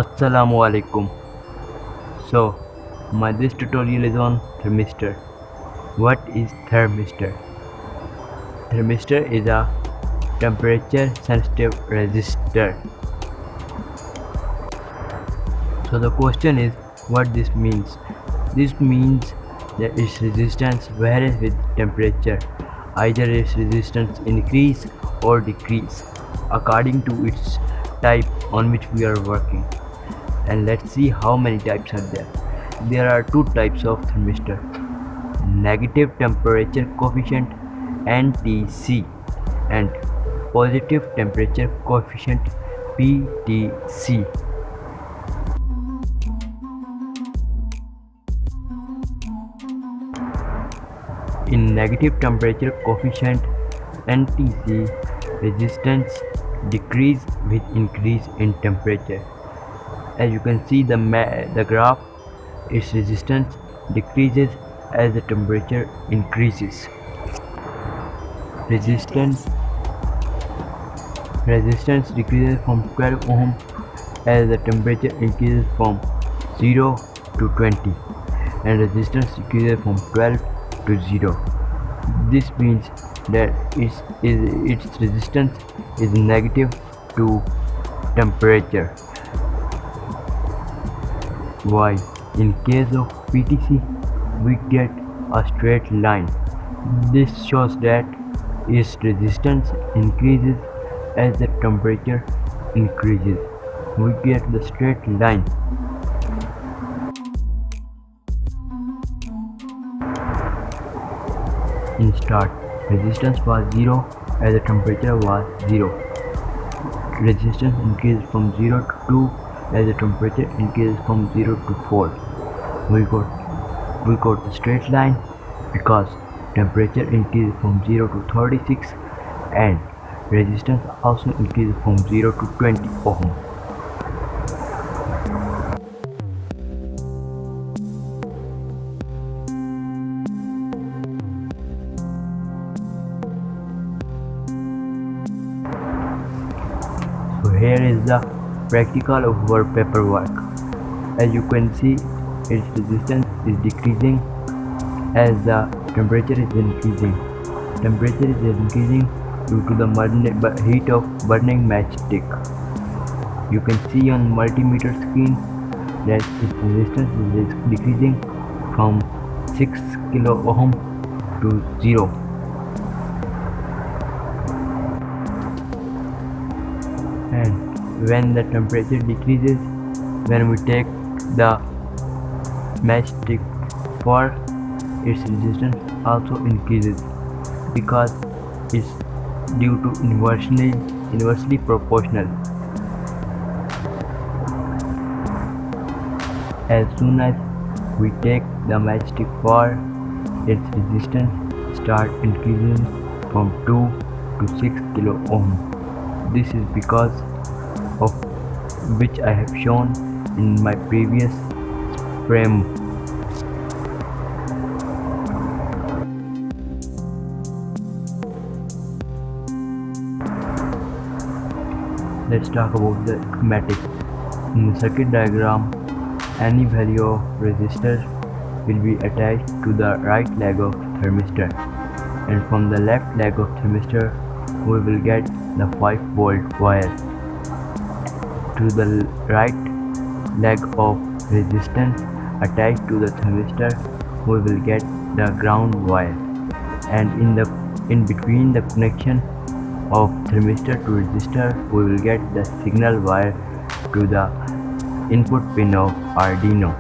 Assalamu alaikum. So, this tutorial is on thermistor. What is thermistor? Thermistor is a temperature sensitive resistor. So the question is what this means. This means that its resistance varies with temperature. Either its resistance increase or decrease according to its type on which we are working. And let's see how many types are there. There are two types of thermistor: negative temperature coefficient (NTC) and positive temperature coefficient (PTC). In negative temperature coefficient (NTC), resistance decrease with increase in temperature. As you can see the graph, its resistance decreases as the temperature increases. Resistance decreases from 12 ohm as the temperature increases from 0 to 20, and resistance decreases from 12 to 0. This means that its resistance is negative to temperature. Why? In case of PTC, we get a straight line. This shows that its resistance increases as the temperature increases. We get the straight line. In start, resistance was 0 as the temperature was 0. Resistance increased from 0 to 2 as the temperature increases from 0 to 4. We got the straight line because temperature increases from 0 to 36 and resistance also increases from 0 to 20 ohm. So here is the practical of our paperwork. As you can see, its resistance is decreasing as the temperature is increasing. Temperature is increasing due to the heat of burning matchstick. You can see on multimeter screen that its resistance is decreasing from 6 kilo ohm to 0. And when the temperature decreases, when we take the matchstick for, its resistance also increases because it's due to inversely proportional. As soon as we take the matchstick for, its resistance start increasing from 2 to 6 kilo ohm. This is because of which I have shown in my previous frame. Let's talk about the schematic. In the circuit diagram, any value of resistor will be attached to the right leg of thermistor, and from the left leg of thermistor we will get the 5-volt wire. To the right leg of resistance attached to the thermistor we will get the ground wire, and in between the connection of thermistor to resistor we will get the signal wire to the input pin of Arduino.